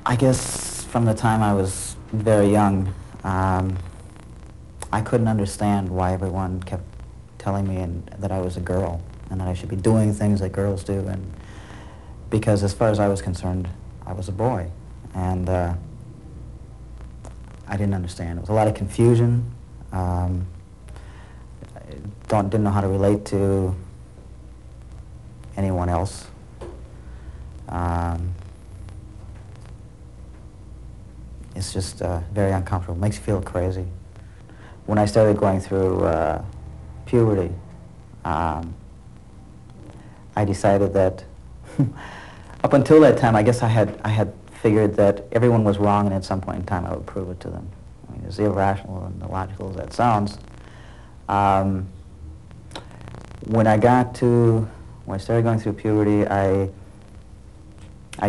I guess from the time I was very young, I couldn't understand why everyone kept telling me that I was a girl and that I should be doing things that girls do, and because as far as I was concerned, I was a boy, and I didn't understand. It was a lot of confusion. Didn't know how to relate to anyone else. It's just very uncomfortable. Makes you feel crazy. When I started going through puberty, I decided that up until that time, I guess I had figured that everyone was wrong, and at some point in time, I would prove it to them. I mean, as irrational and illogical as that sounds, when I started going through puberty, I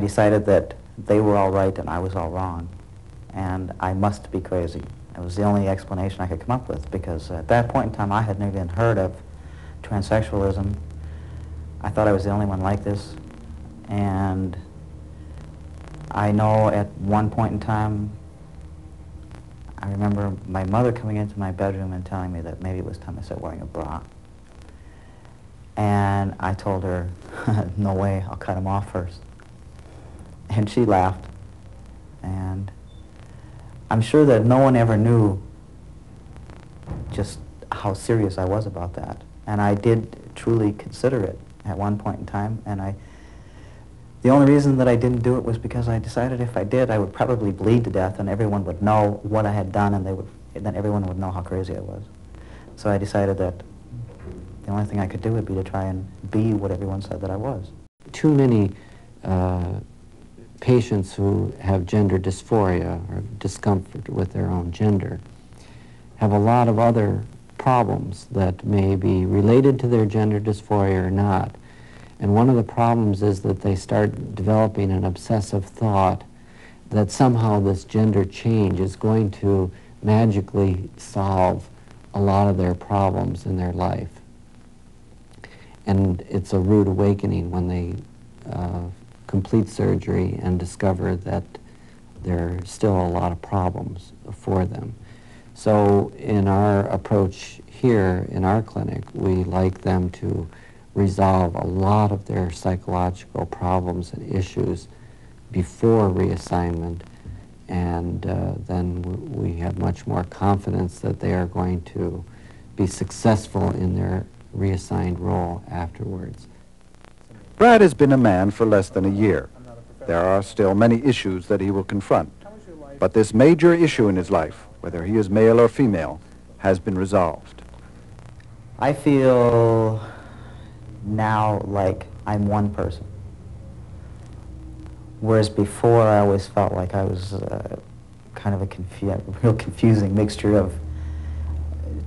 decided that they were all right and I was all wrong, and I must be crazy. It was the only explanation I could come up with, because at that point in time I had never even heard of transsexualism. I thought I was the only one like this, and I know at one point in time I remember my mother coming into my bedroom and telling me that maybe it was time I started wearing a bra. And I told her, no way, I'll cut him off first. And she laughed, and I'm sure that no one ever knew just how serious I was about that. And I did truly consider it at one point in time, and the only reason that I didn't do it was because I decided if I did, I would probably bleed to death, and everyone would know what I had done, and then everyone would know how crazy I was. So I decided that the only thing I could do would be to try and be what everyone said that I was. Too many patients who have gender dysphoria or discomfort with their own gender have a lot of other problems that may be related to their gender dysphoria or not. And one of the problems is that they start developing an obsessive thought that somehow this gender change is going to magically solve a lot of their problems in their life. And it's a rude awakening when they complete surgery and discover that there are still a lot of problems for them. So in our approach here in our clinic, we like them to resolve a lot of their psychological problems and issues before reassignment, and then we have much more confidence that they are going to be successful in their reassigned role afterwards. Brad has been a man for less than a year. There are still many issues that he will confront, but this major issue in his life, whether he is male or female, has been resolved. I feel now like I'm one person, whereas before I always felt like I was kind of a real confusing mixture of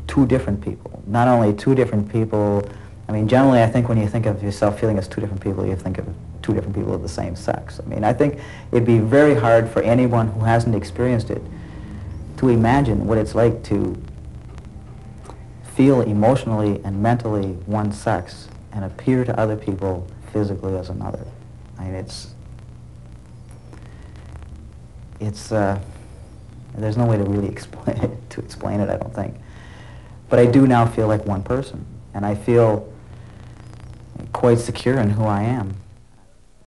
two different people. Not only two different people, I mean, generally I think when you think of yourself feeling as two different people, you think of two different people of the same sex. I mean, I think it'd be very hard for anyone who hasn't experienced it to imagine what it's like to feel emotionally and mentally one sex and appear to other people physically as another. I mean, there's no way to really explain it, I don't think. But I do now feel like one person, and I feel quite secure in who I am.